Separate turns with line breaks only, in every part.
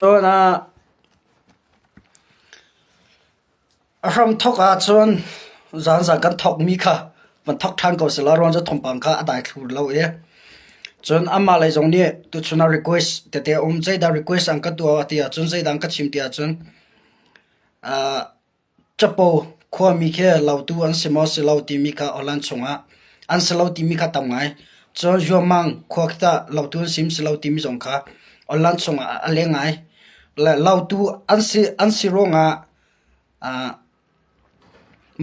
cho na ram thok a chon zan za kan thok mi kha van thok than ko sela ron za thom pang kha adai thur lo e chon amma lai jong ni tu chuna request te te chai da request ang ka tu atia chon chai dang ka chim tia chon a chapo khwa mi khe lau tu an semo se lau ti mi kha olan chunga an se lau ti mi kha tamngai cho jo mang khwa ta lau tu sim se lau ti mi jong kha olan chunga alengai la lau tu an si ronga a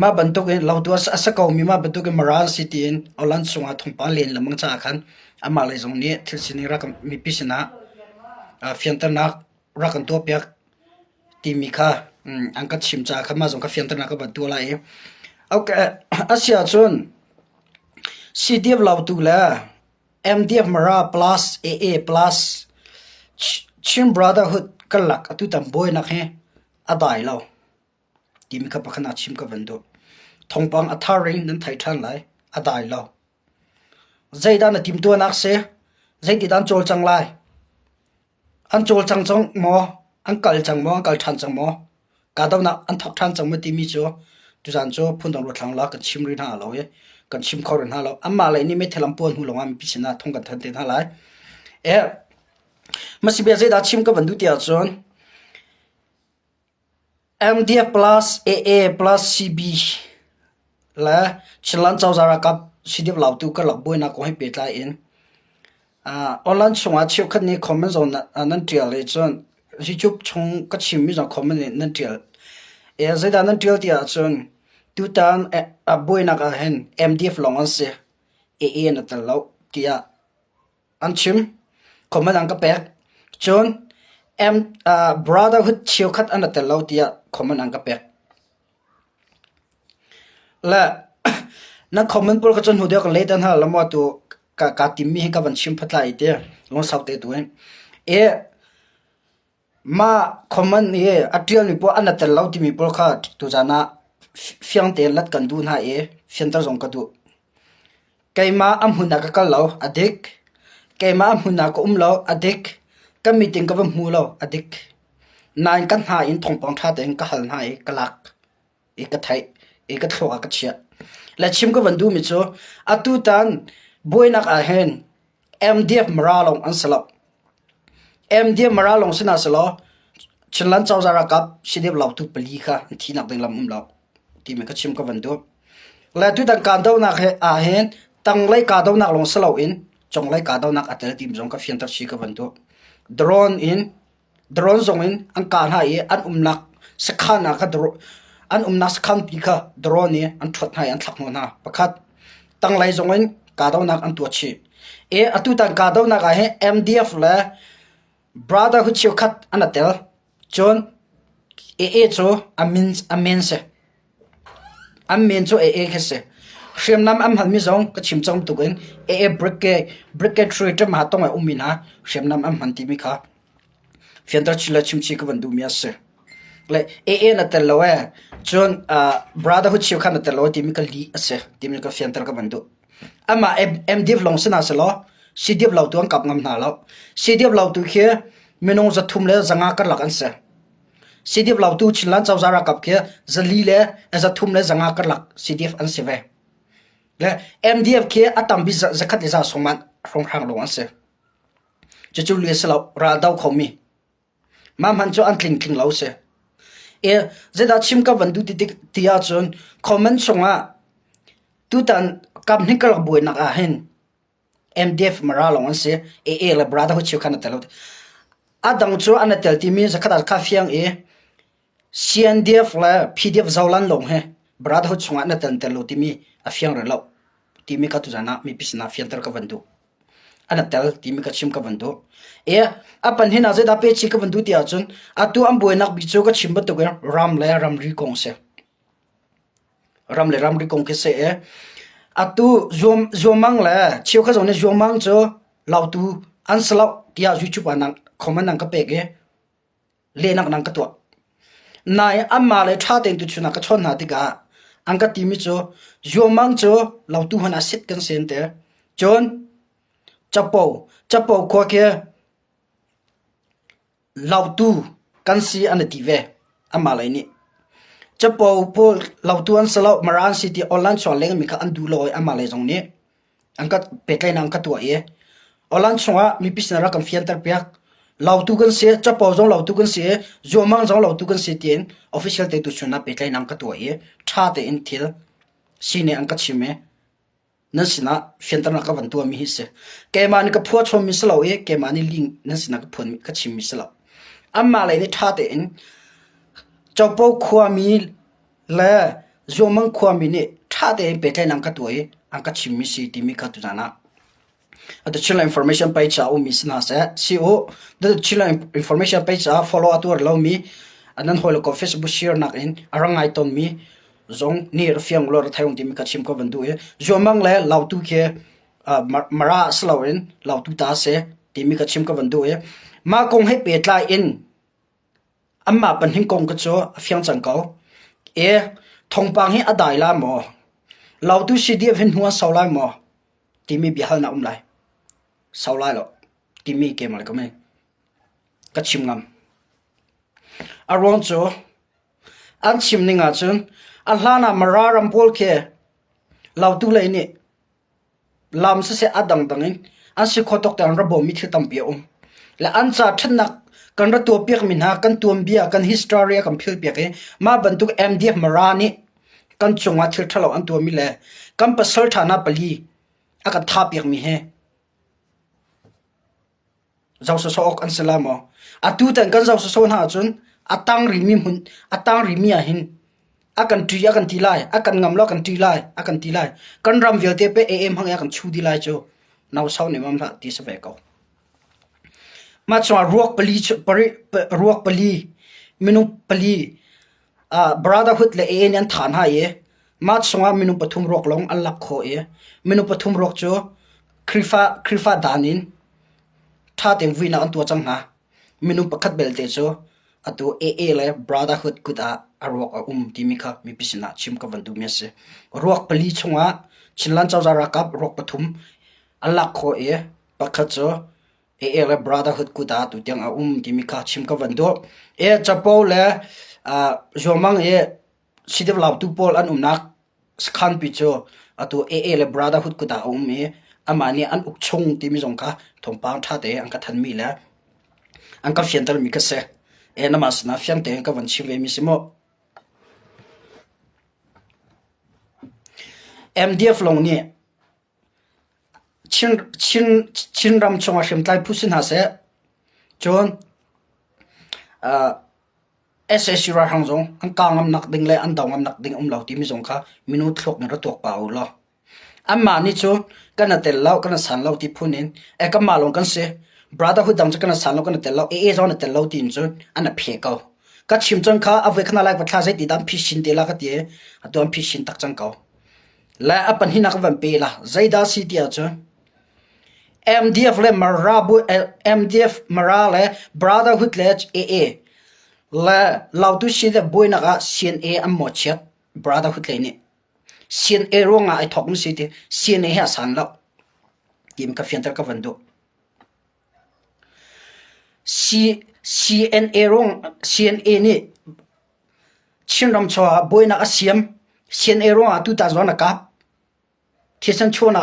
ma bantuk in lau tu asa kau mi ma bantuk in maral city in olan chunga thongpa len lamang cha khan ama lai jong ni thil sini ra mi pisina a fiantar nak ra kan to pyak ti mi kha angkat chim cha kha ma jong ka fiantar nak ka ban tu la e okay asia chun cdf lau tu la mdf mara plus aa plus chim brotherhood kalak atu tam boy nak he adai lo ti mi kha pakhana chim ka ban do thongpang atharing nan thai than lai adai lo zaidan na tim tu nak se zaidi dan chol chang lai an chol chang chang mo an kal chang mo kal than chang mo ka daw na an thok than chang mo ti mi cho tu jan cho phun dong ro thlang la kan chim ri na lo ye kan chim khor na lo amma lai ni me thelam pon hu lo am pisina thong kan than te na lai e masi be zaida chim ka bandu tia chon mdf plus aa plus cb la chilan chau zara kap cdf lau tu ka lak boy na ko he pe tla in online chunga chiu khat ni comment zone nan tial le chon youtube chung ka chim mi zong comment nan tial e zaida nan tial tia chon tu tan a boy na ka hen mdf long an se aa na tal lau tia an chim comment ang ka pek chon brotherhood chiu khat an tal lau tia comment ang ka pek la na comment por ka chon hu de ka le dan ha lamo tu ka tim mi ka ban chim phatla ite lo saute tu e ma comment ye atial ni po an tal lau ti mi por kha tu jana fiang te lat kan du na e fian tar jong ka du kaima am huna ka kal lau adik kaima am huna ko lo adik ka meeting ka bam hu lo adik nine kan ha in thong pang tha teng ka hal na e kalak e ka thai e ka thwa ka chia la chim ka bandu mi cho atu tan boinak a hen mdf maralong an salo mdf maralong sina salo chinlan chaw zara kap sidep lau tu pali kha thinak deng lam law ti me ka chim ka bandu la tu dan kan daw nak he a hen tang lai ka daw nak long salo in chong lai ka daw nak atel tim jong ka fian tar chi ka bandu drone zong in an kan ha ye an umnak sakhana ka dro an umnas khan pi kha drone ni an thot hai an thak no na pakhat tang lai zong in ka daw nak an tu chi e atu tan ka daw nak a he mdf la brotherhood chiu khat an atel chon e cho amin se amin cho e khese shem nam am hal mi zong ka chim chong tu gen e brick trade ma tong a umina shem nam am han ti mi kha fiantar chila chim chi ka bandu mi ase le e na tel lo e chon brotherhood chiu khan na tel lo ti mi ka li ase ti mi ka fiantar ka bandu ama mdf long sina se lo cdf lau tu ang kap ngam na lo cdf lau tu khe menong za thum le zanga ka lak an se cdf lau tu chilan chaw zara kap khe zali le za thum le zanga ka lak cdf an se ve le mdf khe atam bi zakhat za soman rong rang lo an se chu le se lo ra daw khomi mam han cho an tling lo se e zeda chim ka vandu ti tia chon comment songa tu tan kam nikal boy nak a hen mdf maralong an se e la brotherhood chiu kana telo adang chu an tel ti mi zakhat ka fiang e cndf la pdf zawlan long he brotherhood chunga na tan telo ti mi a fiang re lo ti mi ka tu jana mi pisna fiang tar ka vandu an tel ti mi ka chim ka vandu e apan hina zeda pe chi ka vandu tia chun atu am boy nak bi chu ka chim ba to ram ri kong se ram ri kong ke se e atu zomang la chiu kha zone zomang cho lau tu an slau tia youtube anang comment nang ka pe ge le nak nang ka to nai amma le tha teng tu chuna ka chon na ti ga ang ka ti mi cho zomang cho lau tu hana sit kan sen te chon chapo ko ke lau tu kan si an ti ve ama lai ni chapo pol lau tu an salo maran city online so leng mi kha an du loi ama lai jong ni angkat petlai nang ka tua ye online songa mi pisnara kam fian tar piak lau tu kan se chapo jong lau tu kan se zomang jong lau tu kan se tien official te tu chuna petlai nang ka tua ye tha te in thil sine angka chime nasina fian tar na ka van tu mi hi se ke man ka pho chom mi salo ye ke mani ling nasina ka phon ka chim mi salo amma lai ni tha te in chapo khwa mi la zomang khwa mi ni tha te petlai nang ka tua ye angka chim mi si ti mi ka tu jana the chila information page a mi sna se co the chila information page a follow atur lo mi anan hol ko facebook share nak in arangai ton mi zong ni rfiang lor thayong ti mi ka chim ko bandu e zomang le law tu ke mara slawin law tu ta se ti mi ka chim ko bandu e ma kong he pe tla in amma pan hing kong ka cho afyang chang ko e thong pang hi adai la mo law tu si dia hin huwa saulai mo ti mi bi hal na lai sau lại lo timi ke mal kame ka chim ngam aron cho an chim ni nga chun alhana mararam pol ke law tu le ni lam se adang dangin an si khotok tan rabo mi thi tam pi la an cha thanak kan ra to piak min ha kan tuam bia kan historia kan phil piak e ma bantuk mdf marani kan chunga thil thalo an to mi le kan pasal thana pali aka tha piak mi he zau so ok an salamo atu tan kan zau so na chun atang rimi hun atang rimi a hin akan tri akan tilai akan ngamlo kan tilai akan tilai kan ram velte pe am hang akan chu dilai cho naw sau ne mam tha ti sa ve ko ma chwa ruak pali ruak pali minu pali brotherhood le an an than ha ye ma chwa minu pathum rok long an lak kho ye minu pathum rok cho krifa danin tha tem vina an tu chang ha minu pakhat belte cho atu le brotherhood kuda arok ti mi kha mi pisina chim ka vandu me se ruak pali chunga chinlan chaw jara kap rok pathum alak kho e pakhat cho le brotherhood kuda tu tiang ti mi kha chim ka vandu chapo le zomang sidev law tu pol an nak skhan pi cho atu le brotherhood kuda e amani an ukchung ti mi jong ka thong pang tha te ang ka than mi la ang ka fian tar mi ka se namas na fian te ka van chi ve mi simo mdf long ni chin ram chonga shem tai pusin ha se chon ssc ra hang jong ang ka ngam nak ding le an daw ngam nak ding lo ti mi jong ka minut thlok na ra tok pa lo amma ni chu kana tel law kana san law ti phunin ka malong kan se brotherhood dang kana san law kana tel law zon tel law tin chu ana phe ko ka chim chang kha ave khana lai patha sai ti dam phi shin te la ka ti atom phi shin tak chang ko la apan hinak van pe la zaida si ti chu mdf le marabu mdf marale brotherhood le la law tu si de boina ga cna am mo chat brotherhood le ni sien ronga ai thok mu si ti sien ha san lo kim ka fian tar ka vandu cna rong cna ni chinram chwa boina asiam cna ronga tu ta zona ka thisan chona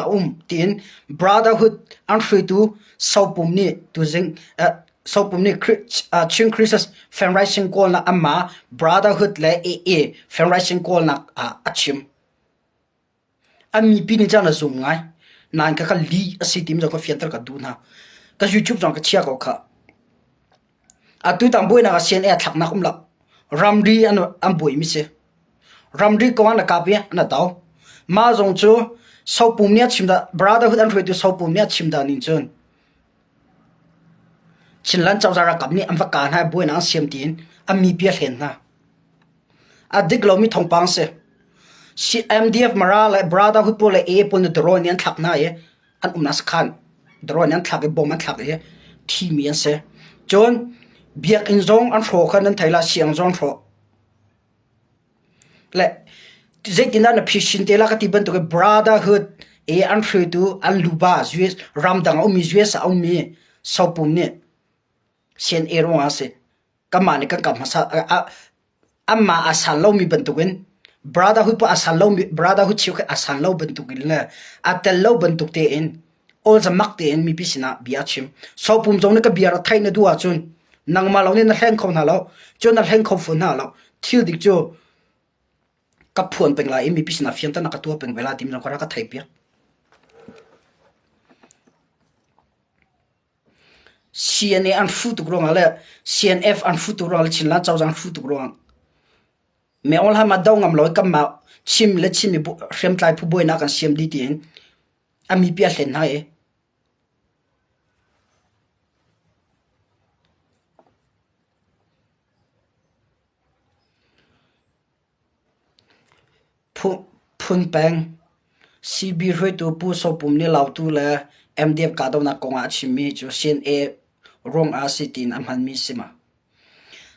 tin brotherhood an free tu sopum ni tu jing sopum ni ching christus fundraising call na amma brotherhood le fundraising call na achim ami pini jana zoom ngai nan ka li asitim jo ko fiantar ka du na ka youtube jong ka chia ko kha atu tam boina ka sen thak na kumla ramri an am boi mi se ramri ko an ka pe na taw ma jong chu sopum nya chimda brotherhood an redu sopum nya chimda nin chun chinlan chaw jara kapni am va ka na boina siam tin ami pia hlen na adik lo mi thong pang se si mdf mara la brotherhood pole pol na drone yan thak na ye an umnas khan drone yan thak bom an thak ye thi mi an se chon biak in zong an ro khan an thaila siang zong ro le zeitina na phishin te la ka ti ban to brotherhood an free tu an luba us ramdang o mi us o mi sopum ne sian e ronga se kamani ka kamasa amma asan lo mi bentukin brotherhood pa asan lo brotherhood chiu ka asan lo bentukin la atel lo bentuk te in all the mak te in mi pisina biachim so pum jong na ka biara thaina duwa chun nang ma lo ne na heng khom na lo chon na heng khom fu na lo thil dik cho ka phuan peng la mi pisina fian ta na ka tu peng vela tim na khara ka thai pia CNA an futu grong ale CNF an futu grong chin la chaw jang futu grong me ol ha ma daw ngam loi kam ma chim le chim mi rem tlai phu boina kan siam di tin ami pia hlen na e phun peng CB hoi tu pu so pum ni lau tu le MDF ka daw na konga chimi chu CNA rong a sitin amhan mi sima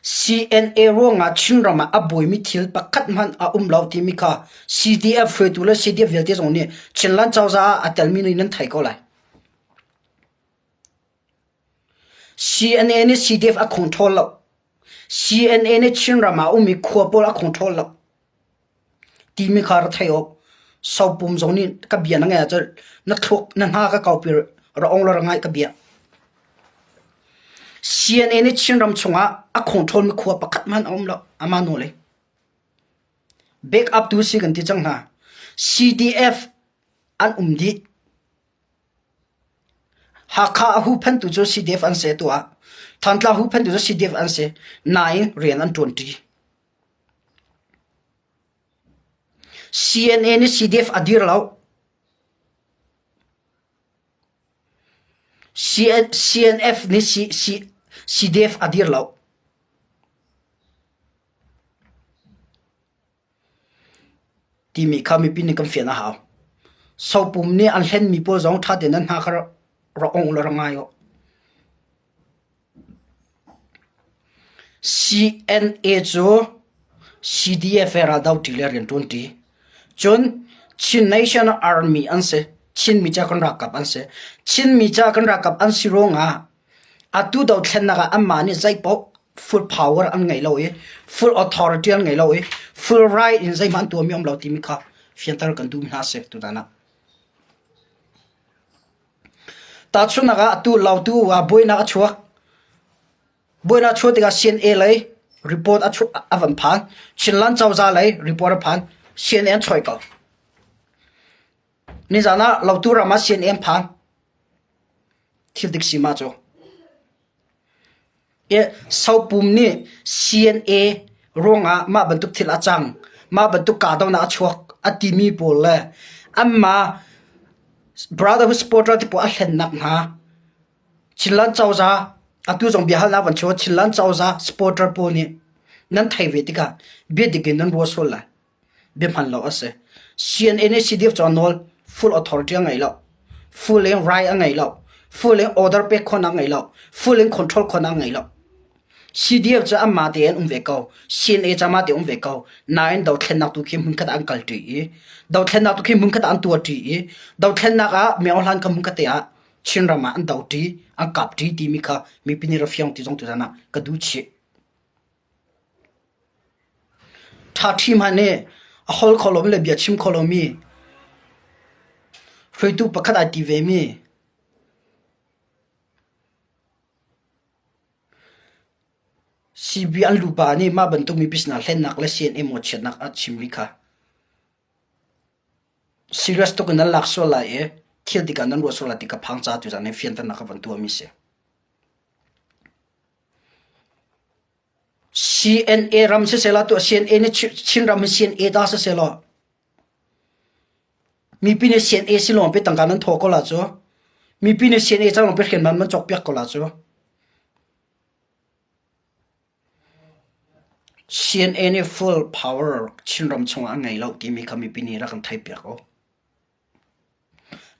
CNA ronga chinrama aboi mi thil pakhat man a lau ti mi kha CDF hoi tu le CDF velte zong ni chinlan chawza atel mi nan thai ko lai CNA ni CDF a control lo CNA ni chinrama umi khopol a control lo ti mi khar thai op sau pum zong ni ka bia na nga cha na thok na ha ka kau pir ra ong lo ngai ka bia CNA ni chinram chunga a control mi khuwa pakhat man lo ama no le back up to second ti chang na CDF an di hakha hu phan tu jo CDF an se to a thantla hu phan tu jo CDF an se 9 rian an 20 CNA ni CDF adir law CNF ni CDF adir law ti mi khami pin kam fiana haw so pum ni an hlen mi po zong tha den han ha khar ro ong lo rangai yo CNA jo CDF era daw tiler 20 chun Chin National Army anse Chin mi cha kan rakap anse Chin mi cha kan rakap an sironga atu daw thlenna ga amma ni zai po full power an ngai lo e full authority an ngai lo e full right in zai man tu mi om lo ti mi kha fiantar kan du na se tu dana ta chuna ga atu lo tu wa boina ga chua boina chua ti ga CNA lai report a avan phan chinlan chawza lai report phan CNN choi ka ni jana lautu rama CNN phan thil dik sima cho e sau pum ni CNA ronga ma bantuk thil achang ma bantuk ka daw na chuak atimi pol le amma brotherhood supporter ti po a hlen nak na chinlan chawza atu jong bihal na van cho chinlan chawza supporter po ni nan thai ve tika be dikin nan bo sol la be man lo ase CNN CDF channel full authority ngai lo full and right ngai lo full and order pe khona ngai lo full and control khona ngai lo CDF cha amma te en ve ko CNA cha ma te ve ko nine daw thlen nak tu khim hun khat uncle ti daw thlen nak tu khim hun khat an tu ti daw thlen nak a me hlan kam hun khat ya chinrama an daw ti an kap ti mi kha mi pini ra fyang ti jong tu jana ka du chi tha thi mane a hol kholom le bia chim kholomi hreitu pakhat ati ve mi CB an lupa ni ma bantu mi bisna hlen nak le CNA mo chet nak a chimli kha serious to kan lak so la e thil dika nan ro so la tika phang cha tu jane fian ta nak ban tu mi se CNA ram se sela to CNA ni chin ram CNA da se selo mi pine CNA silom pe tangka nan thoko la cho mi pine CNA chang pe khen man chok pyak ko la cho CNA ni full power chin ram chunga ngai lo ti mi khami pini ra kan thai pyak ko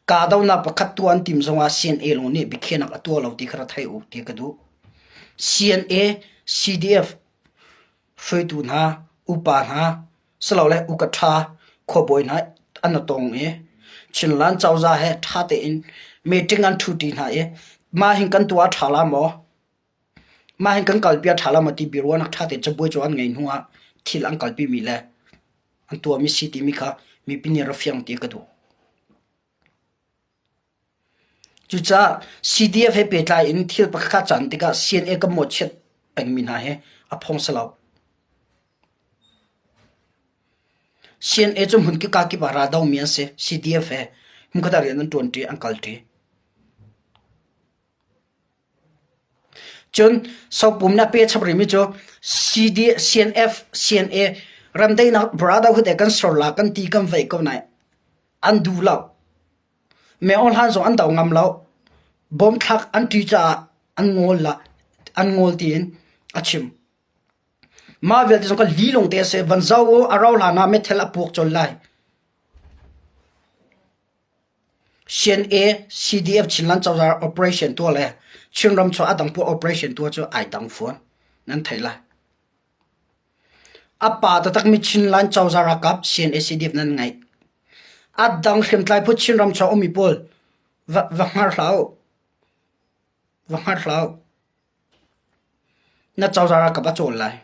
ka daw na pakhat tu an tim zonga CNA lo ni bikhena ka tu lo ti khara thai u ti ka du CNA CDF foi tu na upa na salo le ukatha khoboi na anatong e chinlan chawza he thate in meeting an thuti na e ma hin kan tua thala mo mà hình cần kalpia thala mà ti biro nak tha te chaboi chuan ngei nuwa thil ang kalpi mi le an tua mi city mi kha mi pini rafiang ti ka du chu cha CDF he pe tla in thil pa kha chan tika CNA ka mo chet peng min ha he a phong salaw CNA chum hun ki ka ki ba ra daw mi se CDF he hum ka dar yan 20 ankal ti chun sau pum na pe chabri mi cho CNF CNA ram dai na brother hu de kan sor la kan ti kan vai ko nai an du law me on han zo an daw ngam law bom thak an ti cha an ngol la an ngol tin achim ma vel ti ka li long te se van zau o araw la na me thela puk chol lai CNA CDF chinlan chawzar operation to le chinram cho adang pu operation to cho ai dang phone nan thaila apa ta tak mi chinlan chawzar kap CNA CDF nan ngai adang hrim tlai pu chinram cho omi pol va ngar hlau na chawzar kap a chol lai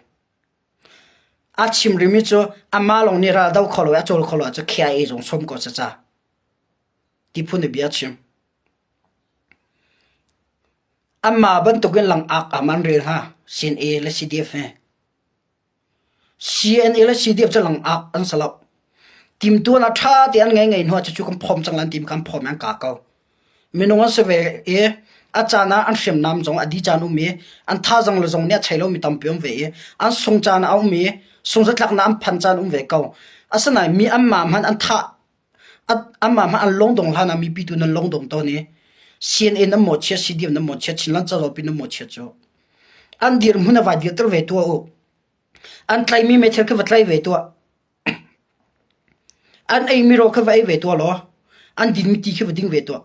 a chim rimi cho ama long ni ra daw kholo a chol kholo cha khia e jong som ko cha cha ti phun bia chim amma ban to gen lang ak aman re ha CNA le CDF CNA le CDF cha lang ak an salap tim tu na tha te an ngai ngai no cha chu kam phom chang lan tim kam phom an ka ka minong se ve e achana an shem nam jong adi chanu me an tha jang lo jong ne chailo mi tam piom ve e an song chana au me song zatlak na am phan chan ve ka asana mi amma man an tha amma ma an long dong lana mi pitu na long dong to ni CNA na mo che CDF na mo che chinlan cha ro pi na mo che cho an dir muna va dir ter ve to o an tlai mi me ther ka va tlai ve to an ai mi ro ka vai ve to lo an din mi ti ka va ding ve to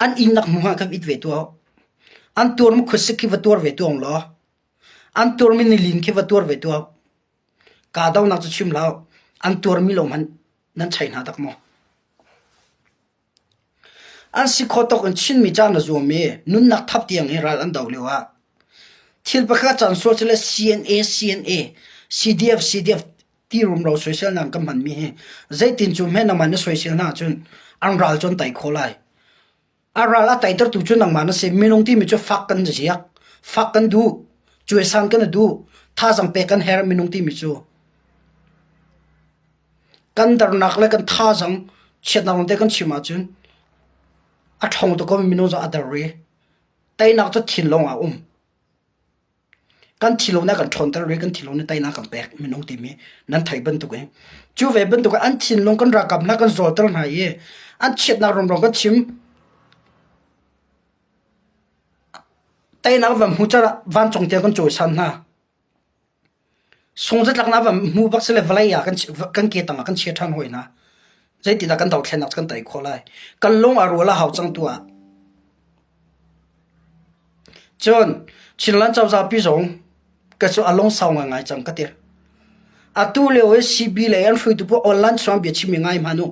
an in nak mu ha ka vit ve to an tur mu khusik ki va tur ve to lo an tur mi ni lin ki va tur ve to ka daw na chu chim lao an tur mi lo man nan chai na tak mo an si khotok an chin mi chan na zo me nun nak thap tiang he ral an daw lewa thil pa kha chan so chele CNA CDF ti rum ro social nam kam man mi he zaitin chu me na man social na chun an ral chon tai kholai a ral a tai tar tu chu nang man se minong ti mi chu fak kan jiak fak kan du chu san kan du tha jang pe kan her minong ti mi chu kan dar nak le kan tha jang chet na te kan chima chun a thong to ko minong zo adar re tai nak to thin long a kan thilo na kan thon tar re kan thilo na tai na kan pek minong ti mi nan thai ban tu ke chu ve ban tu ka an thin long kan ra kap na kan zol tar na ye an chet na rom rom kan chim tai na vam hu cha van chong te kan choi san na song zat lak na vam mu bak se le valai ya kan ke tang kan che than hoi na zai ti da kan dau thlen nak kan tai kholai kan long a ro la hau chang tu a chon chinlan chaw za pi zong ka chu along saw nga ngai chang ka tir atu le o CB le an hui tu po online chang bi chi mi ngai manu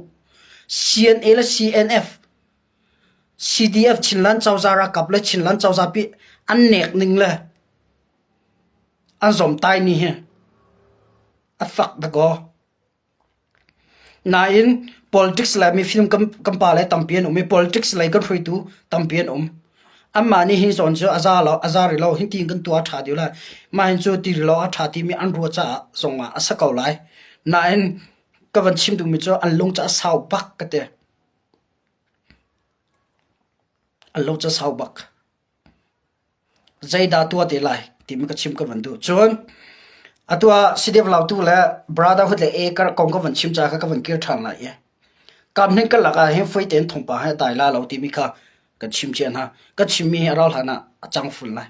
CNA la CNF CDF chinlan chaw za ra kap le chinlan chaw za pi an nek ning le an zom tai ni he a fak da go na in politics la mi film kam pa le tampian mi politics la kan hui tu tampian amma ni hi zon cho azari lo hin ting kan tua tha diula ma hin cho ti lo a tha ti mi an ro cha zonga asa kau lai na in ka van chim tu mi cho an long cha sau bak ka te an long cha sau bak zai da tua te lai ti mi ka chim ka van du chon atua CDF lau tu la brotherhood le e kar kong ka van chim cha ka van kir thang la ye kam nen ka laka he foi ten thong pa ha dai la lo ti mi kha ka chim chen ha ka chim mi aral hana achang ful na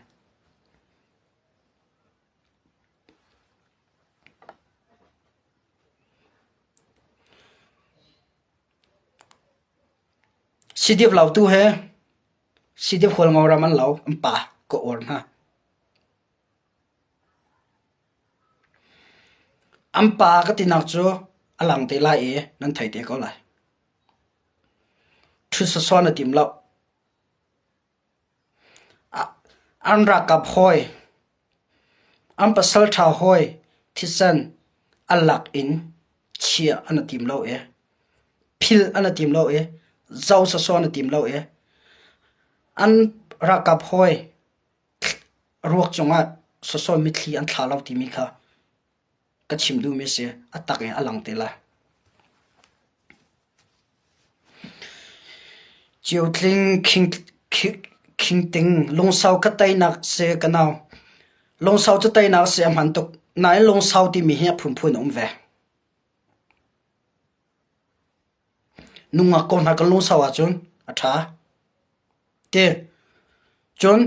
CDF lau tu he CDF hol ngawra man lau ampa ko or na ampa ka tinak chu alang te la e nan thai te ko lai thu so so na tim lau an ra kap hoi am pasal tha hoi thisan alak in chia anatim lo e phil anatim lo e zau sa so anatim lo e an rakap hoi ruak chunga so so mitli an thla lo ti mi kha ka chim du me se atak e alang te la chiu tling king ting long sau ka tai nak se kanao long sau cha tai nak se am han tok nai long sau ti mi he phun phun ve nunga kon ha ka long sau a chun atha te chun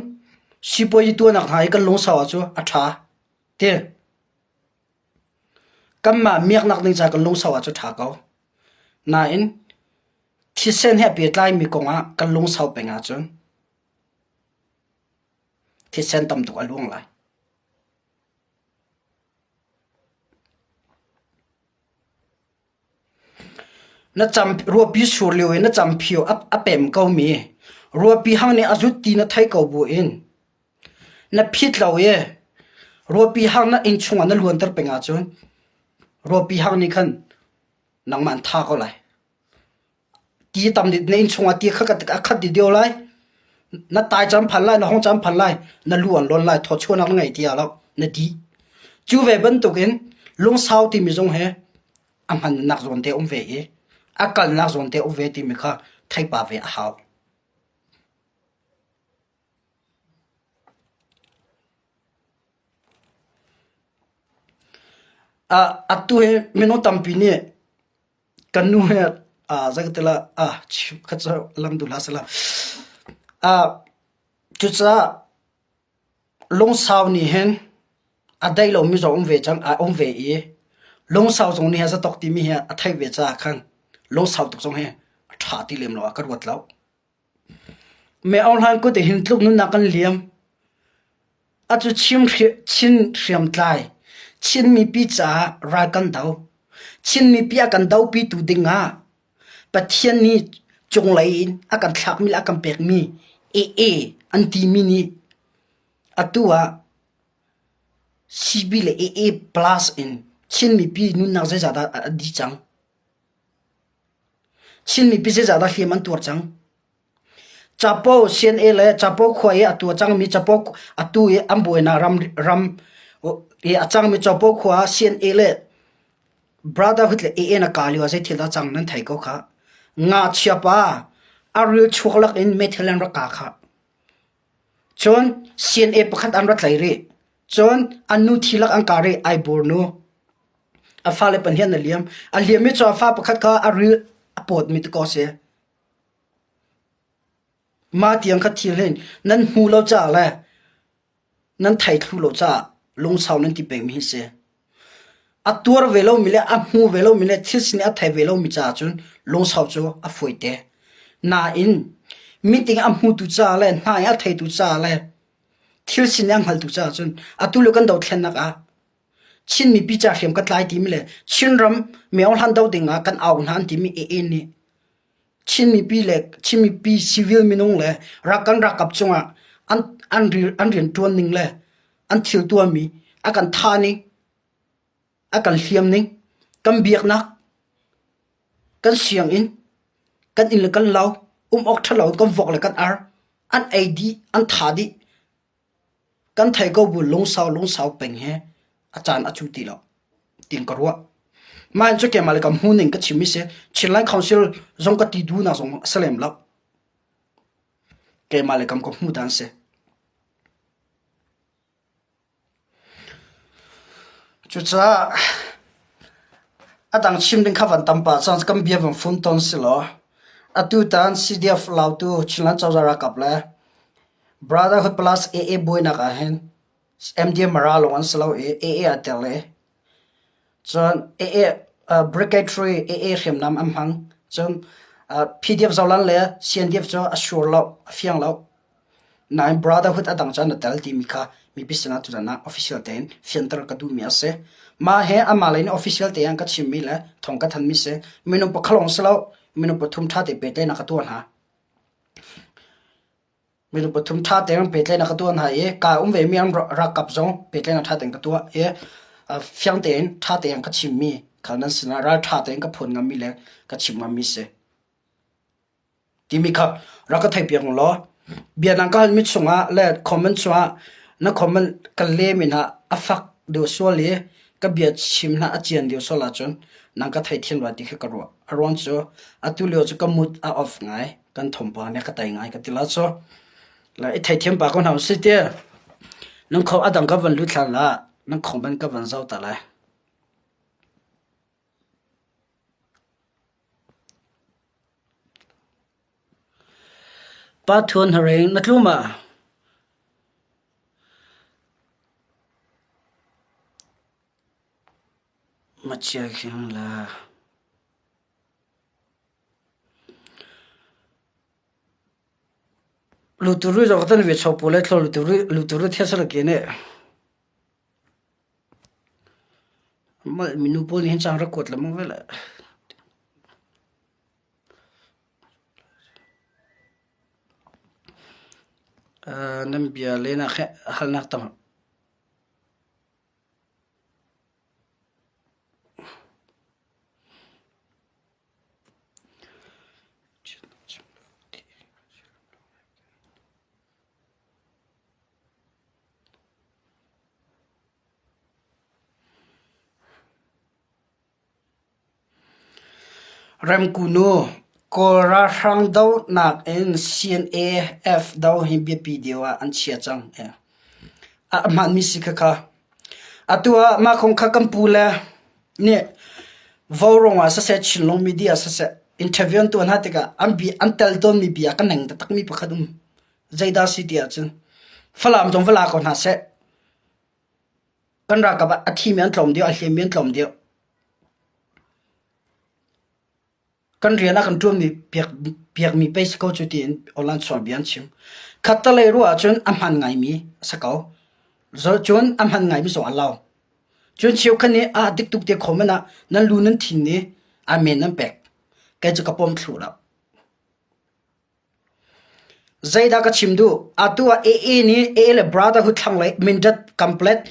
sipoi tu nak hai ka long sau a chu atha te kamma miak nak ning cha ka long sau a chu tha ko na in thi sen he pe tlai mi konga ka long sau pe nga chun thi sen tam tu alung lai na cham ro pi sur lewe na cham phio apem ko mi ro pi hang ne azut ti na thai ko bu in na phit law ye ro pi hang na in chunga na luan tar pe nga chun ro pi hang ni khan nang man tha ko lai ti tam ni ne in chunga ti kha ka khat di dio lai na tai cham phan lai na hong cham phan lai na luan lon lai tho chona ngai ti ala na di chu ve ban tu kin lung sau ti mi jong he am han nak zon te ve e akal nak zon te ve ti mi kha thai pa ve a haw atu he mino tampi ne kanu he zagatela khatsa lam du la sala chu cha long sau ni hen adai lo mi zo ve chang ve e long sau jong ni ha za tok ti mi he a thai ve cha khan long sau tok jong he tha ti lem lo ka wat lo me on han ko te hin thluk nu na kan liam a chu chin hriam tlai chin mi pi cha ra kan dau chin mi pi a kan dau pi tu dinga pathian ni chung lai in a kan thak mi a kan pek mi an ti mi ni atua CB le AA plus in chin mi pi nu na za da di chang chin mi pi za da hiam an tur chang chapo sen e le chapo khoi atu chang mi chapo atu e amboina ram e achang mi chapo khwa sen e le brotherhood le e na kaliwa se thila chang nan thai ko kha nga chiapa aril chuklak in methelan ra ka kha chon sen e pakhat an ra tlai re chon anu thilak an kare ai borno afale pan hian aliam aliam mi cho afa pakhat kha aril apot mi ko se ma tiang kha thil hen nan hu lo cha la nan thai thu lo cha long sau nan ti pe mi se atur velo mile a hu velo mile thisni a thai velo mi cha chun long sau chu a foite na in meeting a hu tu cha le na ya thai tu cha le thil sin yang hal tu cha chun atu lo kan do thlen na ka chin mi pi cha hem ka tlai ti mi le chin ram me ol han do dinga kan aw han ti mi ni chin mi pi civil minung le rakan rakap chunga an rin tuan ning le an thil tua mi akan tha ni akan hliam ning kan biak nak kan siang in kan in le kan lau ok thalo kan vok le kan ar an id an tha di kan thai go bu long sau peng he achan achu ti lo tin karwa man chu ke mal kam huning ka chimi se chilai council zong ka ti du na zong salem la ke mal kam ko hu dan se chu cha adang chim ding khawan tampa chance kam bia van phun ton se lo atu tan CDF lau tu chilan chawzara kapla brotherhood plus AA boy na ka hen MDM maralo an salo AA atele chon AA brigatory AA khem nam am hang chon PDF zawlan le CNDF cho assure lo fiang lo nine brotherhood adang chan tel ti mi kha mi bisna tu na official ten fiantar ka du mi ase ma he amalain official te ang ka chimmi la thong ka than mi se minu pa khalong salo minu pa thum tha te pe te na ka tu ha mình bật thum tha tiếng bệt lên cái tuần này cả về miếng ra cặp giống bệt lên tha tiếng cái tuần phiang tiếng tha tiếng cái chim mi khả năng sinh ra tha tiếng cái phun ngắm mi lên cái chim ngắm mi se thì mi khá ra cái thay biển lo biển năng cái mi chung á là comment chung á nó comment cái lệ mình ha affect điều số lệ cái biển chim na chiên điều số là chun năng cái thay thiên loạt đi cái rồi around cho atu liu cho cái mood off ngay cái thùng bao này cái tay ngay cái tila cho là thay thiên bà con học sĩ thế nó không adam cái vấn lút là nó không bên cái vấn giao ta lại ba thôn hering nó thu mà chia khiang là luturu rồi cái việc chọc bule thôi luturu theo sao cái này mà mình nuôi bule hiện trạng rất quật lắm vậy là năm bia lên là khé hal nát tông ram kuno Kora rang đâu nạc en CNAF đâu hình biết video anh chia chăng mà mi xí khá tua mà không khá cầm bù là nè vô rong à sẽ chín long media sẽ interview tuần hát cái anh tel don mi bia cái nền tắc mi bạc đum dây đa xí dia chân phải làm trong phải làm còn hát sẽ cái ra các bạn team miễn lồng điệu team miễn lồng điệu kan riana kan tum ni piak mi page ko chu tin online so bian chim khatta le ru a chun amhan ngai mi sakao zo chun amhan ngai mi so alaw chun chiu khani a dik tuk te khomena nan lu nan thin ni a men nan pek kai chu kapom thlu la zaida ka chimdu atua a ni a le brotherhood thang lai mindat complete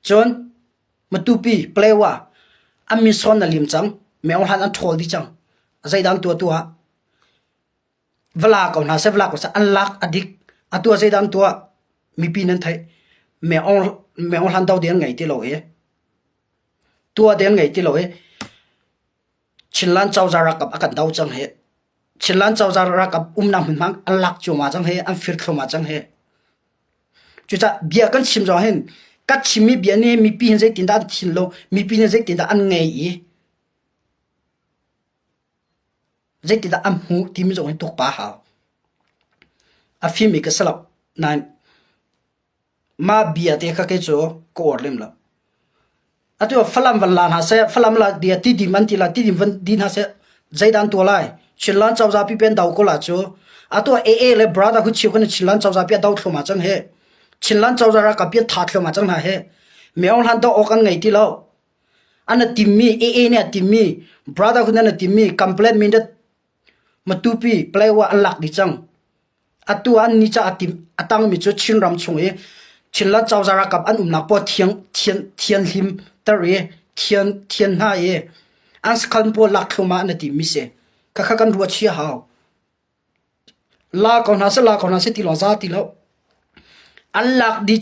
chun matupi plewa ami son na lim chang me on han an thol di chang zai dan tua vla ko na se vla ko sa unlock adik atua zai dan tua mi pi nan thai me on han dau den ngai ti lo e tua den ngai ti lo e chinlan chau zara kap akan dau chang he chinlan chau zara kap nam hin mang unlock chu ma chang he an fir khlo ma chang he chu cha bia kan chim zo hen kat chimi bia ne mi pi hin zai tin da thin lo mi pi ne zai tin da an ngai e dễ thì đã âm hú tìm rồi tục bá hào à phim cái salap này mà bia thì các cái chỗ cổ lên là à tôi phàm văn lan ha sẽ phàm là dia ti di man ti là ti di văn din ha sẽ dây đan tua lại chỉ lan cháu ra pi bên đầu cô là chỗ à tôi a le brother hút chiếu cái chỉ lan cháu ra pi đầu thua mà chẳng hệ chỉ lan cháu ra cái pi thắt thua mà chẳng là hệ mèo lan đâu ở cái ngày ti lâu anh là tìm mi a nè tìm mi brother hút nè tìm mi complete mi đất matupi playwa alak di chang atua ni cha atim atang mi chu chin ram chung e chinla chawzara kap an umna po thian him tari thian ha e ans khan po lak thuma na ti mi se ka kha kan ruwa chi haw la ko na se ti lo za ti lo alak di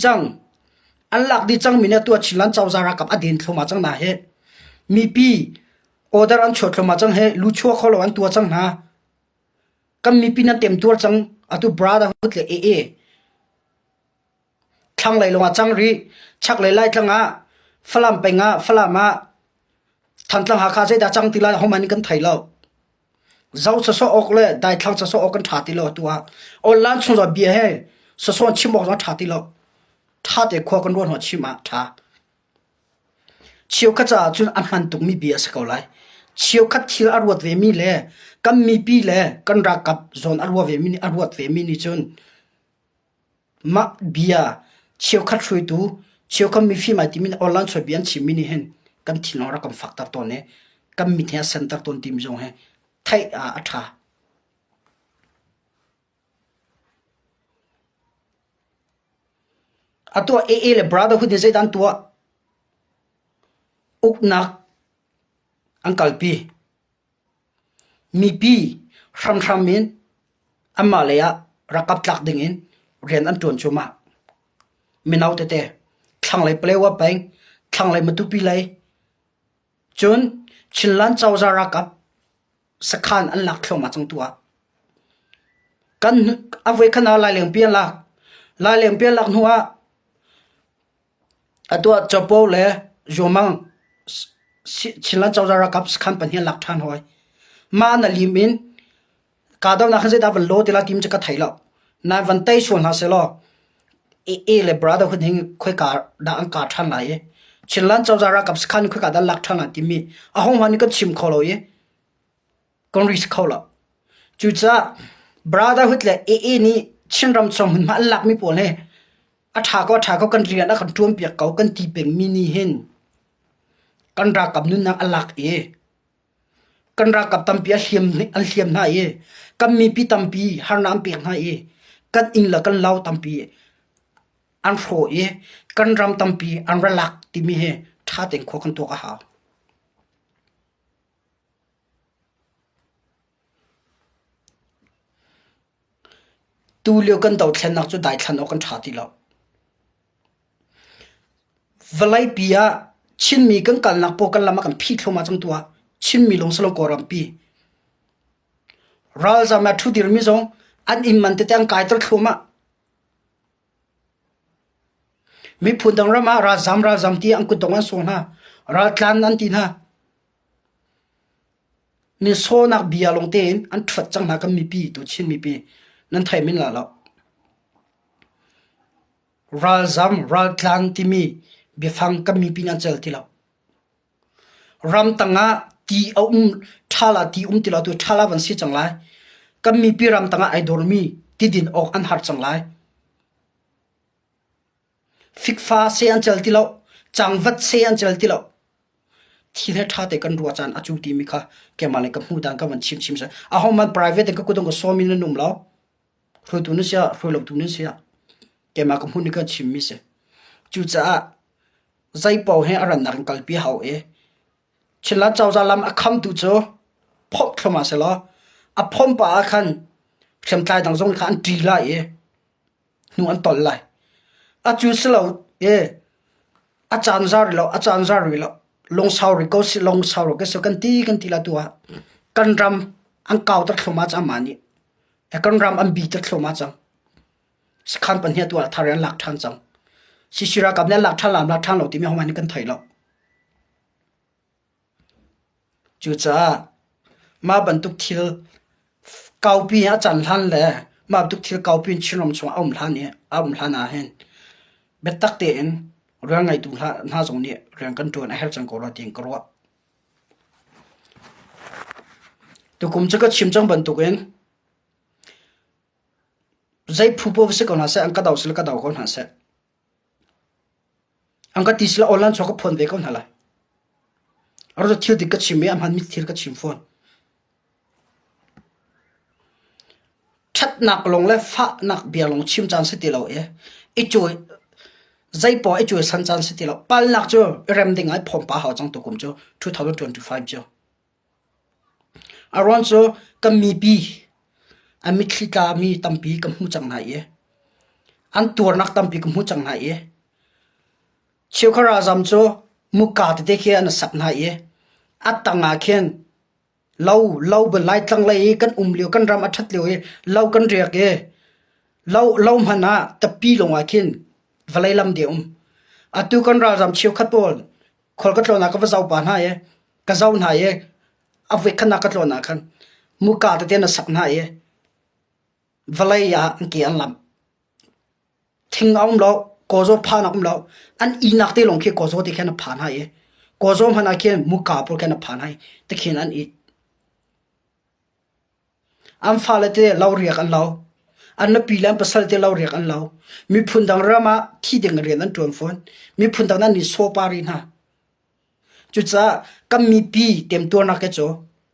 chang mi na tu chinlan chawzara kap adin thuma chang na he mi pi order an chot thuma chang he lu chua kholo an tu chang na kam mi pina tem tur chang atu brotherhood le a thang lai longa chang ri chak lai lai tlanga phalam penga phalama than tlang ha kha je da chang tila homan kan thailo zau so ok le dai thang so ok kan thati lo tua on lan chung zo bia he so chimok zo thati lo tha de kho kan ron ho chima tha chiu kha cha chun an han tuk mi bia sa ko lai chiu khat thil arwat ve mi le kam mi pi le kan ra kap zon arwa ve mi ni arwat ve mi ni chun ma bia chiu khat thui tu chiu kam mi fi ma ti min online so bian chi mi ni hen kam thil ra kam factor to ne kam mi the center ton tim jong he thai a atha atua e le brotherhood zai dan tua uknak angkal pi mi pi ram min amalaya rakap tlak dingin rian an tuan chuma minau te te thang lai plewa bang thang lai matu pi lai chun chinlan chawza rakap sakhan an lak thloma chang tua kan avoi khana lai leng pian lak nuwa atua chapo le jomang chinlan chawza rakap sakhan pan hian lak than hoi ma na limin ka daw na khaje da van lo tila tim chaka thailo na van tai suan ha selo e le brotherhood hing khoi ka da an ka than lai chinlan chawza rakap sakhan khoi ka da lak than la timi a hong han ka chim kholo ye kon ris khola chu cha brotherhood le e ni chinram chom ma lak mi pol he a tha ko kan rian na kan tuam pia kau kan ti peng mini hin kan ra kap nun na alak e kan ra kap tam pia hiam na e kan mi pi tam pi har nam pek na e kan ing la kan lau tam pi an fro e kan ram tam pi an ra lak ti mi he tha teng kho kan to ka ha tu lio kan tau thlen nak chu dai thlan o kan tha ti lo valai pia chin mi kan kal nak po kan lama kan phi thloma chang tua chin mi long salong koram pi ral za ma thu dir mi zong an im man te tang kai tar thloma mi phun dang rama ra zam ti ang ku tong an so na ra tlan an ti na ni so nak bia long ten an thwat chang na kan mi pi tu chin mi pi nan thai min la lo ral tlan ti mi bi phang kan mi pi nan chel ti lo ram tanga ti thala ti ti la tu thala van si chang lai kan mi pi ram tanga ai dor mi ti din ok an har chang lai fik fa se an chel ti lo chang vat se an chel ti lo thi le tha te kan ruwa chan achu ti mi kha ke ma le ka mu dan ka van chim sa a hom man private ka ku dong ko so min num lo ru tu nu sia ru lo tu nu sia ke ma ka mu ni ka chim mi se chu cha zai pau he aran nak kal pi hau e chila chaw za lam a kham tu cho phop thoma se lo a phom pa khan thlem tlai dang zong khan ti la e nu an tol lai a chu se lo e a chan zar ri lo long sau ri ko si long sau ro ke so kan ti la tua kan ram an kaw tar thoma cha mani e kan ram an bi tar thoma chang skhan pan he tua tharian lak than chang sisira kapne lak than lo ti mi homani kan thai lo chu cha ma ban tuk thil kau pi a chan hlan le ma tuk thil kau pi chinom chwa hlan a hen betak te en rang ngai tu na zong ni rang kan ton a hel chang ko la ting ko tu kum cha ka chim chang ban tu gen zai phu po se ko na se an ka daw sil ka daw ko na se an ka tisla online chok phone ve ko na la ar jo thil dik ka chim me am han mi thil ka chim phone that nak long le fa nak bia long chim chan se ti lo e choi zai po e choi san chan se ti lo pal nak cho rem ding ai phom pa ha chang to kum cho 2025 cho aron so kam mi pi ami thlika mi tampi kam hu chang na an tur nak tampi kam hu chang na chiu khara jam cho muka te khe an sap na atanga khen lâu bờ lại tăng lại kan liu kan ram athat liu lâu kan riak lâu mà na tập pi long a khin valai lam de atu kan ra jam chiu khat pol khol ka tlona ka zau pa na ka zau na avek khana ka tlona khan muka te na sak na valai ya ki an lam thing aum lo kozo pha na lo an inak te long khe kozo te khen pha na kozo hana khen muka pol khen pha na te khen an i am falate lauriak an law an na pilam pasal te lauriak an law mi phundang rama thi deng rian an ton phone mi phundang na ni so pari na chu cha kam mi pi tem to na ke cho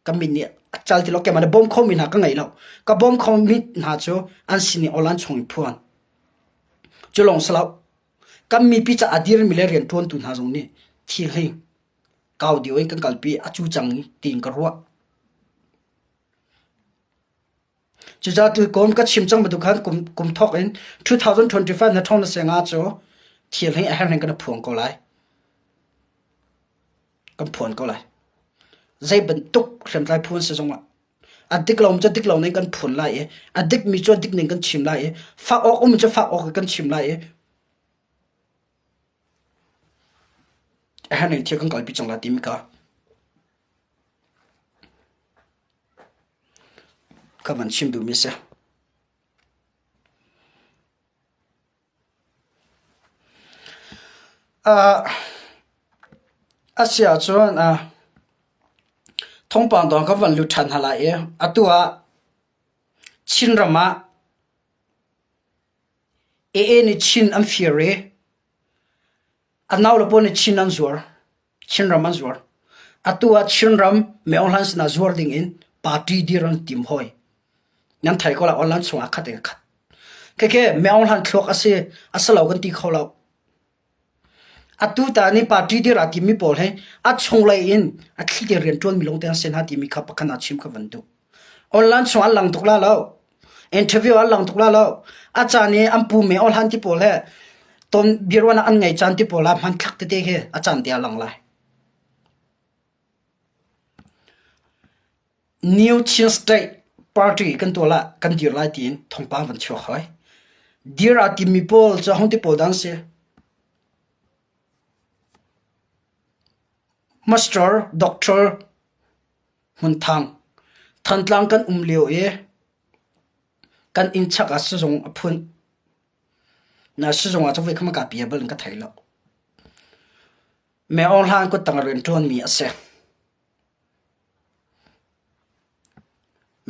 kam mi ni chal ti lo ke ma bom khom mi na ka ngai lo ka bom khom mi na cho an sini olan chong phon chu long sala kam mi pi cha adir mi le rian ton tun ha jong ni thil hei kaw di oi kan kalpi achu chang ting ka ruwa chu za tu kom ka chim chang badu khan kum thok in 2025 na thong na senga cho thil hei a han kan phuang ko lai kan phuan ko lai zai ban tuk khrem lai phun se jong adik lom cha dik lom nei kan phun lai e adik mi cho dik nei kan chim lai e fa ok cha fa ok kan chim lai e han nei thia kan kalpi chang la tim ka man chim du mi se asia chuan thong pang dong ka van lu than hala e atua chin rama ni chin am fiore anaw lo pon chin an zuar chin ram an zuar atua chin ram me on hans na zuar ding in party diran tim hoi nan thai ko la online chunga khat e khat ke me on han thlok ase asalo kan ti khola atu ta ni party dir ati mi pol he a chung lai in a thli de ren ton mi long ten sen ha ti mi kha pakhana chim kha vandu online chwa lang tukla lo interview lang tukla lo a cha ni am pu me on han ti pol he ton birwana an ngai chan ti pola man thak te he a chan dia lang lai new chin state party kan tola kan dir lai tin thong pa van chho khoi dir ati mi pol cha hong ti pol dan se master doctor hun thang than tlang kan leo e kan in chak a sung phun na sung a chwe khama ka pi bel ka thailo me on han ko tang ren ton mi ase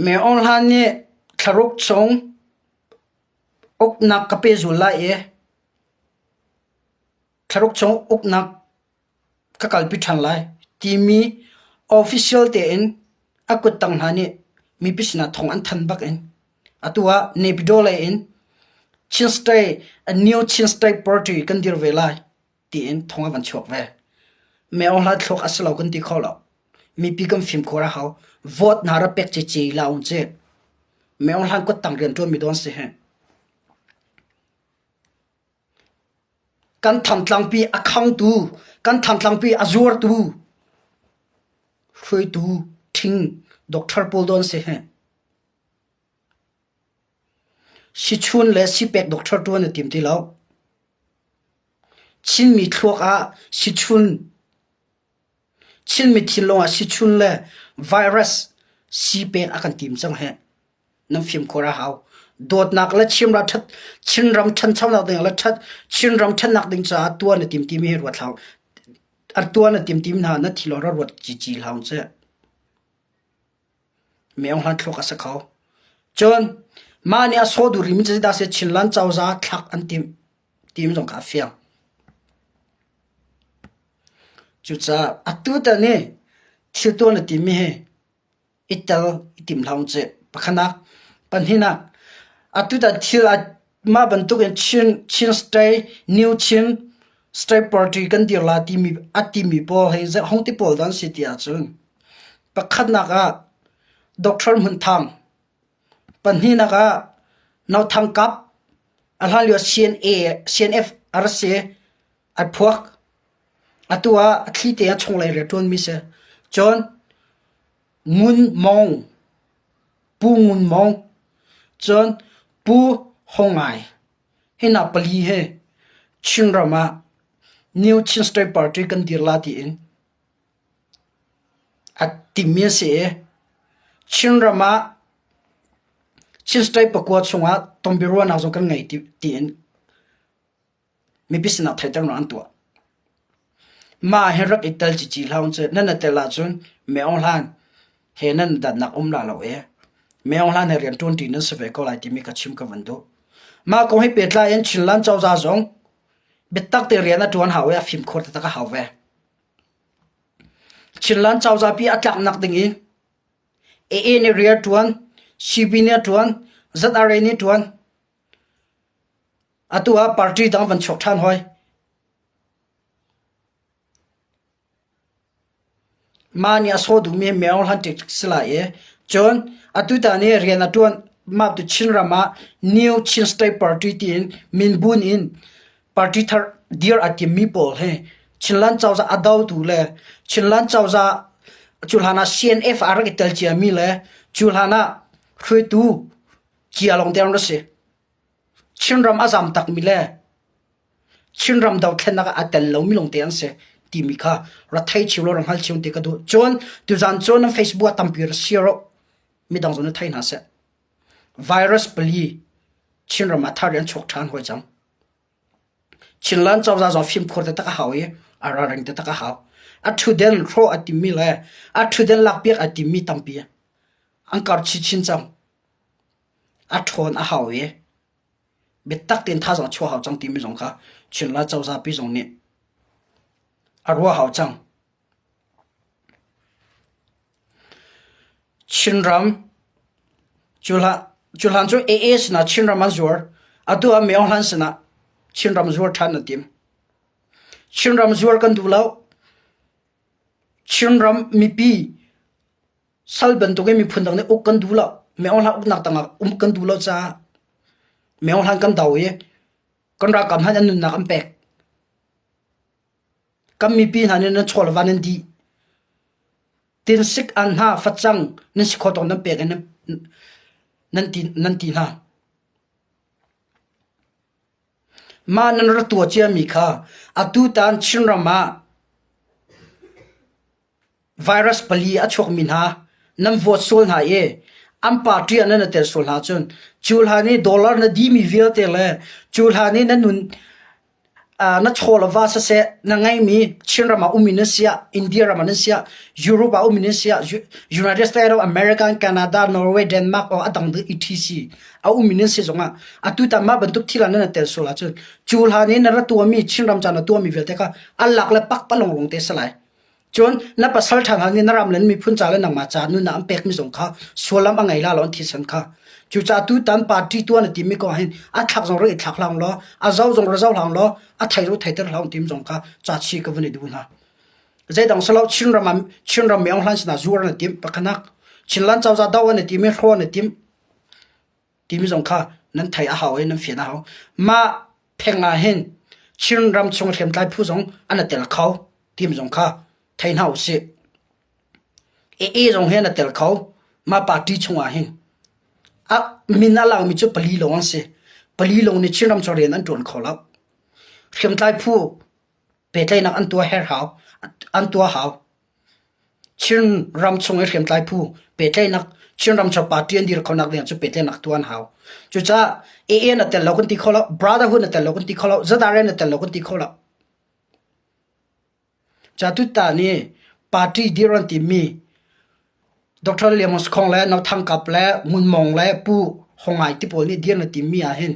me on han ni tharuk chong ok nak ka pe zula e tharuk chong ok nak ka kalpi than lai ti mi official te in akut tang hani mi pisna thong an than bak in atua ne bidole in chin stay a new chin stay party kan dir velai ti in thonga van chok ve me on la thlok aslo kan ti kholo mi pi kam phim khora haw vote na ra pek chi laung che me on han ko tang ren to mi don se he kan tham tlang pi akhang tu kan tham tlang pi azur tu khoi tu thing doctor pol don se he si chun le si pek doctor tu na tim ti law chin mi thlok a si chun chin mi thilong a si chun le virus si pek akan tim chang he nam phim khora haw dot nak la chim ra that chin ram than chau na ding la that chin ram than nak ding cha tu na tim tim he ro thaw ar tu na tim tim na na thilo ro chi laung che me ong han thlok asa khaw chon mani a so du rim che da se chin lan chau za thak an tim jong ka fiang chu cha atu ta ne thil to na tim mi he ital itim laung che pakhana panhina atu ta thil a ma ban tu gen chin stay new chin stay party kan dir la ti mi ati mi pol he za hong ti pol dan si ti a chun pakhana ka doctor mun tham panhina ka no thang kap alhalio cnf rc at phok atua thli te chung lai re ton mi se chon mun mong pu mun mong chon pu hongai hina pali he chingrama new chin state party kan dir la ti in at timia se chingrama chin state pakwa chunga tombiro na zo kan ngai ti in mi bisna thaitar ran tua ma herak ital chi laun che nana tela chun me onlan he nan da nak la lo e me onlan he rian 20 na se ve ko lai ti mi ka chim ka vandu ma ko he petla en chinlan chau za zong betak te riana tuan hawe a phim khor ta ka hawe chinlan chau za pi atlak nak ding in ni ria tuan sibinia tuan zara ni tuan atua party dang van chok than hoi mani aso du mi meol han tek sila e chon atuta ni rian atuan map tu chinrama new chin state party tin min bun in party thar dear atim mi pol he chinlan chawza adau tu le chinlan chawza chulhana cnf ar ke tel chia mi le chulhana khui tu chia long teng ro se chinram azam tak mi le chinram daw thena ka atel lo mi long teng se ti mi kha ra thai chilo rang hal chiun te ka du chon tu zan chon na facebook tampir zero mi dang zon thai na se virus pali chinram atharian chok than hoi jam chinlan chawza zo phim khor te ta ka hawi ara rang te ta ka haw a thu den ro ati mi le a thu den lak piak ati mi tampi angkar chi chin cham a thon a hawi betak tin tha zang chho haw chang ti mi zong kha chinla chawza pi zong ni arwa haw chang chinram chulhan chu as na chinram azur atu a meong han sna chinram zur than na tim chinram zur kan du law chinram mi pi salban to ge mi phundang ne ok kan du law meong la ok nak tanga kan du law cha meong han kan daw ye kan ra kam han an na kam pek kam mi pi han ne chol wanen di tin sik an ha phachang ne sikhotong na pek ne nan ti na ma nan ra tu chia mi kha atu tan chinrama virus pali achok min ha nam vote sol ha ye am party an na tel sol ha chun chulhani dollar na di mi vial te le chulhani na nun na chola va se na ngai mi chinrama uminasia india ramanesia europe uminasia united states of america canada norway denmark or adang de etc a uminasia zonga atuta ma bantuk thila na tel sola chu chulhani na ra tu mi chinram chana tu mi velte ka alak le pak palong long te salai chon na pasal thang hani na ram len mi phun cha le nang ma cha nu na am pek mi zong kha solam angai la lon thi san kha chu cha tu tan party tu na ti mi ko hin a thak jong ro i thak lang lo a zau jong ro zau lang lo a thai ro thai ter lang tim jong kha cha chi ka vani du na zai dang salo chinram meong hlan sna zuar na tim pakhanak chinlan chaw za daw na ti mi kho na tim ti mi jong kha nan thai a haw e nan fian a haw ma phenga hin chinram chung them tai phu jong ana tel khaw tim jong kha thai nau se e jong hen na tel khaw ma party chung a hin a mina lang mi chu pali long se pali long ni chinram chore nan ton khola khem tai phu pe tai nak an tua her haw an tua haw chin ram chung khem tai phu pe tai nak chin ram cha party an dir khonak le chu pe tai nak tuan haw chu cha e na tel lokon ti khola brotherhood na tel lokon ti khola zadare na tel lokon ti khola cha tu ta ni party diran ti mi Dr. Lemos Kong le no thang kap le mun mong le pu hongai ti pol ni dian na ti mi a hen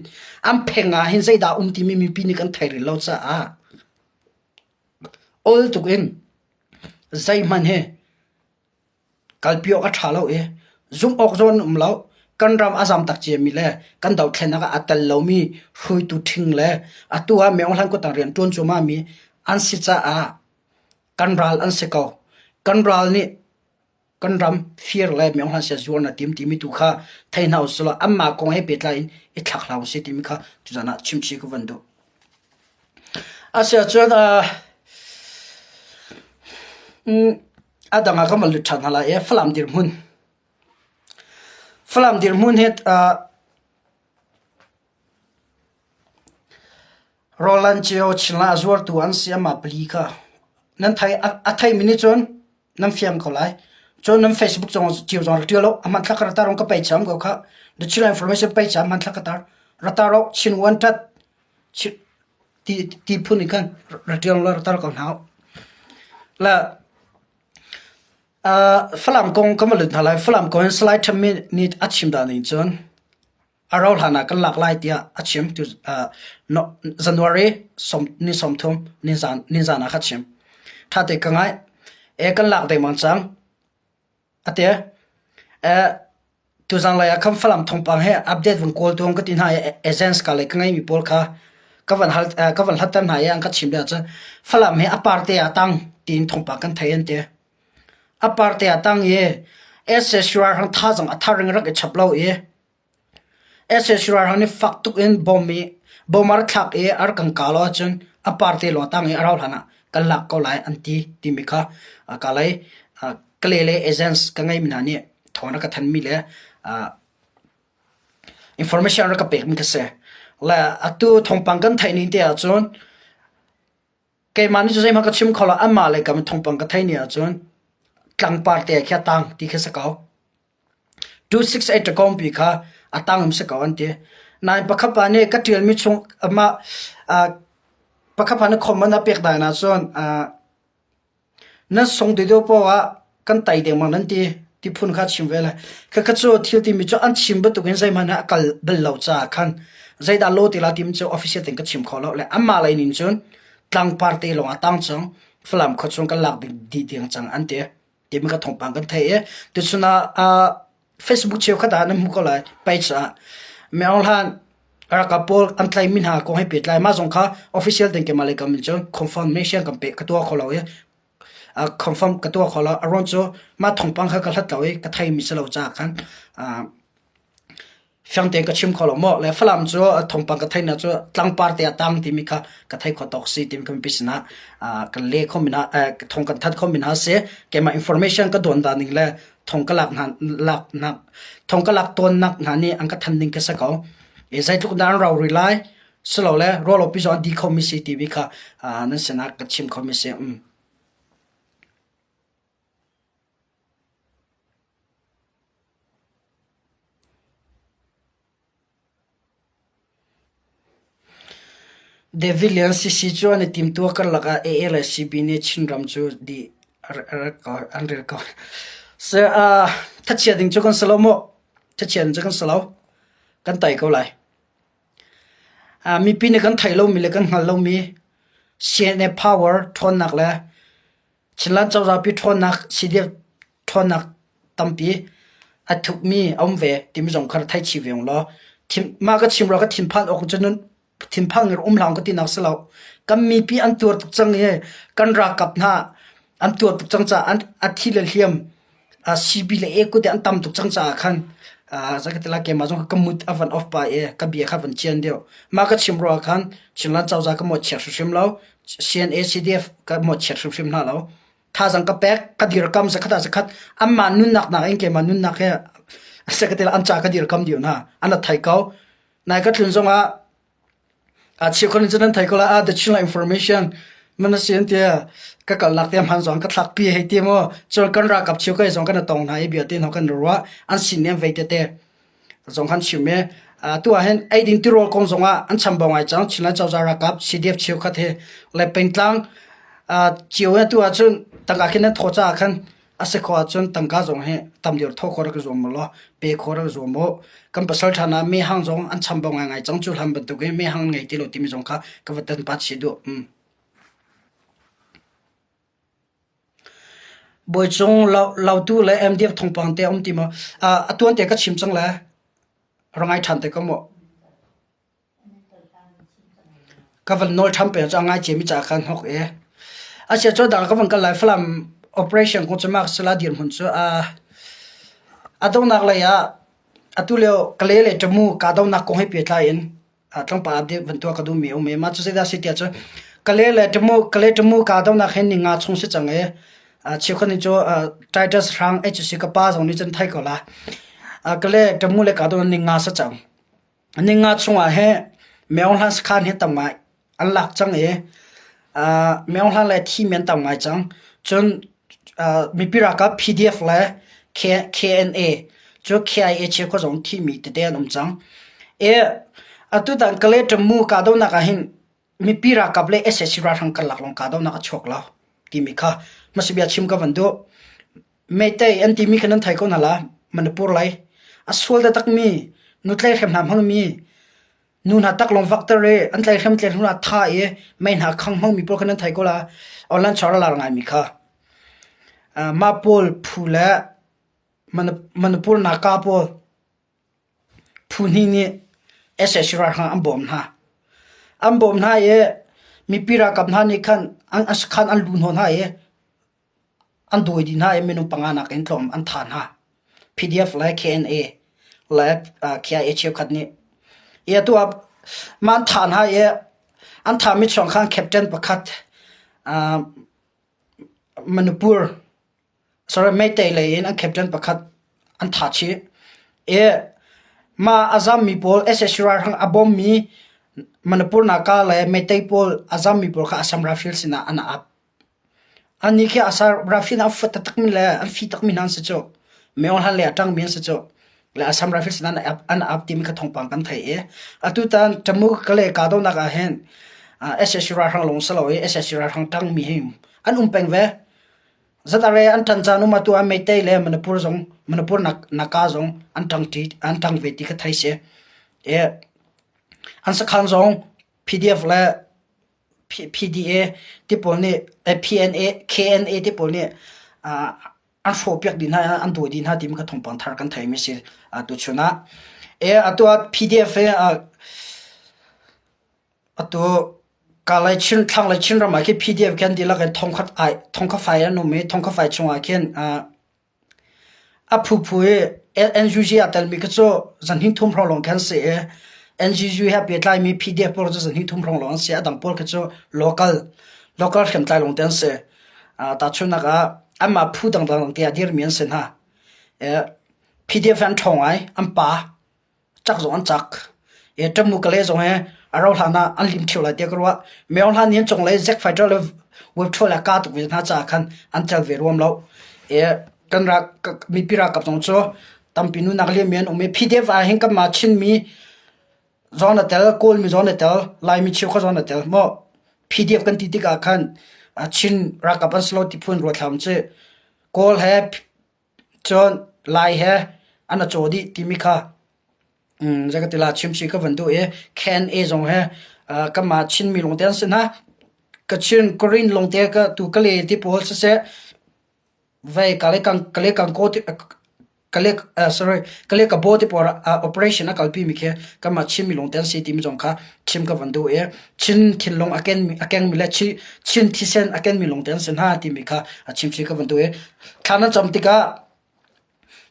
am phenga hen sai da ti mi pi ni kan thai ri lo cha a all to in zai man he kalpio ka thalo e zum ok zon lo kan ram azam tak che mi le kan daw thena ka atal lo mi hui tu thing le atua meong hlan ko tang rian ton chu ma mi an si cha a kan ral an se ko kan ral ni kan ram fear le meong han se zuar na tim mi tu kha thain house lo amma kong he petlain i thak law se tim kha tu jana chimchi ko vandu asia chuan adanga kamal than hala e flam dir mun het roland cheo chila zuar tu an siama pli kha nan thai minute chon nam fiam ko lai cho nam facebook chong chiu chong tialo aman thak ra tarong ka pai cham go kha the chila information pai cham man thak tar rataro chin wan tat ti phuni kan rationg la ratar ko nau la flam kong kamal thalai flam ko slide tham ni achim da ni chon arol hana kan lak lai tia achim tu no january som thum ni zana khachim thate kangai e kan lak dai man chang ate tu jang la ya kham flam thong pang he update von call tong ka tin ha agents ka le kangai mi pol kha kavan hatan ha yang ka chim da cha flam he aparte atang tin thong pa kan thayen te aparte atang ye SSR hang tha jang atharing rak chaplo ye SSR hang ni faktuk in bommi bomar thak e ar kan kalo chun aparte lo tang e arau hana kalak ko lai anti timika kalai kalele agents kangai minani thona ka than mi le information ra ka pek mi ka se la atu thongpang kan thaini te a chun ke mani chu sai ma ka chim khola ama le kam thongpang ka thaini a chun tlang parte kya tang ti kha sakau 268 kom pi kha atang im sakau ante nai pakhapa ne ka tial mi chung ama pakhapa ne khomana pek da na chon na song de do po wa kan tai de man ti ti phun kha chim vela ka ka chu thil ti mi chu an chim ba tu gen sai mana kal bel lo cha khan zai da lo ti la tim chu official ten ka chim kholo le amma lai nin chun tlang parte lo atang chung flam kho chung ka lak di diang chang ante ti mi ka thong pang kan thai e tu chuna Facebook cheu khata na mu ko lai page a me ol han ara ka pol an tlai min ha ko he pet lai ma jong kha official ten ke male kam chun confirmation kam pe ka to kholo e confirm ka to khola aron cho ma thong pang kha ka hlat lawi ka thai mi chalo cha khan fyang te ka chim kholo mo le flam cho thong pang ka thai na cho tlang par te atang ti mi kha ka thai kho tok si tim kam pisna ka le khomina thong ka that khomina se ke ma information ka don da ning le thong ka lak na thong ka lak ton nak na ni ang ka than ning ka sa ko e sai tuk dan raw rely slo le rolo pi zo di khomisi ti mi kha nan sena ka chim khomisi de villian si chu an tim tu kar laga ALSCB ne chinram chu di under ko so thachia ding chu kan salomo thachia chu kan salo kan tai ko lai mi pin kan thailo mi le kan hal lo mi cne power thon nak la chilan chawza pi thon nak sidef thon nak tampi athuk mi omve tim jong khar thai chi veong lo tim ma ka chim ro ka tim phan ok chunun tim phang ro lang ko ti nak salo kam mi pi an tur chang ye kan ra kap na an tur chang cha an athil hiam cb le e ko de an tam tu chang cha khan zakatela ke ma jong ka mut avan of pa e ka bi kha van chen dio ma ka chim ro khan chinlan chawza ka mo cher shim lo cna cdf ka mo cher shim na lo tha jang ka pek ka dir kam sa khata sa khat amma nun nak na en ke ma nun nak he zakatela an cha ka dir kam dio na ana thai kau nai ka thlun zonga chi khon chen thai kola the chila information mana sian tia ka kal lak tiam han zong ka thak pi he ti mo chol kan ra kap chiu ka zong kan tong na e bi tin ho kan ruwa an sin nem ve te te zong han chiu me tu a hen ai ding ti rol kong zonga an cham bang ai chang chila chaw za ra kap cdf chiu kha the le pen tlang chiu tu a chun tanga khin tho cha khan ase kho chun tangka zong he tam dir tho khor ka zom lo pe khor ka zom mo kam pasal thana me hang zong an cham bang ngai chang chu ham ba tu ge me hang ngai ti lo ti mi zong kha ka watan pat si do boy chung lau tu le mdf thong pang te ti ma atuan te ka chim chang la rangai than te ka mo ka van nol tham pe cha ngai che mi cha khan hok e a se cho da ka van ka lai flam operation ko chama sala dir hun chu adong nak la ya atuleo kalele tamu ka daw nak ko he pe tlain atlang pa update van to ka du mi o me ma chu se da se tia chu kalele tamu ka daw nak hen ni nga chung se chang e chi khoni cho titus rang hc ka pa jong ni chen thai ko la kale tamu le ka daw ni nga sa chang ni nga chunga he meong han khan he tamai an lak chang e meong han le thi men tamai chang chun mi pira ka pdf la kna cho kia che ko jong thi mi te den chang e atu dan kale tamu ka daw na ka hin mi pira ka ble ss ra thang ka lak long ka daw na ka chok la ti mi kha masibia chim ka vandu mete anti mi khanan thai ko na la manipur lai aswal da tak mi nutlai khem nam hang mi nun ha tak long factory an tlai khem tlai huna tha e main ha khang hang mi por khanan thai ko la online chora la ngai mi kha ma pol phula manipur na ka pol phuni ni ss ra hang ambom na ye mi pira kap na ni khan an as khan an lun hon ha ye an doi din ha menu pangana ken tlom an than ha PDF like KNA like KIH khat ni ya tu ab man than ha ye an tha mi chong khang captain pakhat Manipur sorry Meitei le in an captain pakhat an tha chi e ma azam mi pol SSR hang abom mi Manipur naka le Meitei pol azam mi pol kha Assam Rifle sina ana ap ani ke asar Rifle af tak min le an fi tak min an se cho meon han le atang min se cho le Assam Rifle sina an ap tim kha thong pang kan thai e atu tan tamu kale ka do na ka hen SSR hang long salo e SSR hang tang mi him an peng ve zatare an tan chanu ma tu a Meitei le Manipur naka zong an tang ve ti kha thai se e an sa khan zong PDF la PDA tipol ni PNA KNA tipol ni an fo pyak din ha an do din ha tim ka thong pang thar kan thai mi se tu chuna e atu PDF e atu kalai chin thang lai chin rama ke PDF kan dila kan thong kha file no me thong kha file chunga ken a phu phu e NGG atal mi ka cho zan hin thum phro long kan se e NGG ha pe tlai mi PDF por zan hin thum phro long se adang por ka cho local khem tlai long ten se ta chuna ga ama phu dang ke adir mien sen ha e PDF an thong ai am pa chak zo an chak e tamu kale zo he arau hlana an lim thila te karwa meon han yin chong le zek fighter le web thola ka tu na cha khan an chal ve rom lo e kan ra mi pira kap chong cho tampinu nakle men ome PDF a hen ka ma chin mi zona tel call mi zona tel lai mi chiu kho zona tel mo PDF kan ti ti ka khan chin ra kap an slow ti phun ro tham che call he chon lai he ana chodi ti mi kha jagatila chimchi ka vandu e can e zong he ka ma chin mi long ten sna ka chin korin long te ka tu kale ti pol se vai kale kan ko kale ka bo ti por operation a kalpi mi khe ka ma chin mi long ten si ti mi zong kha chim ka vandu e chin thin long aken mi la chi chin thi sen aken mi long ten sen ha ti mi kha chimchi ka vandu e thana chamtika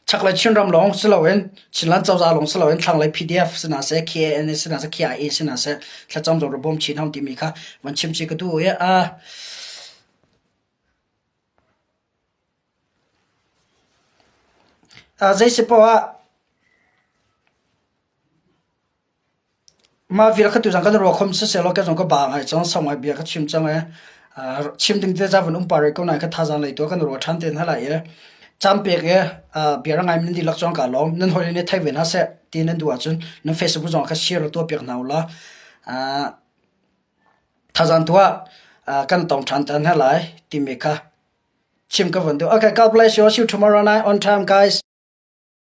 chaklai chinram long silawen chinlan chawza long silawen thanglai PDF sina se KN sina se KIA sina se thlacham zo bom chin ham ti mi kha wan chimchi ka du ye jaise pawa ma vira khatu jang ka ro khom se lo ka jong ka ba ngai chang samai bia ka chim chang e chim ding te ja van pare ko na ka tha jang lai to kan ro than ten hala ye champe ke biara ngai min di lak chong ka long nan holi ne thai ven ha se tin nan duwa chun nan Facebook jong ka share to pek na la tha jan tuwa kan tong than tan ha lai ti me kha chim ka van do okay god bless you. See you tomorrow night on time guys.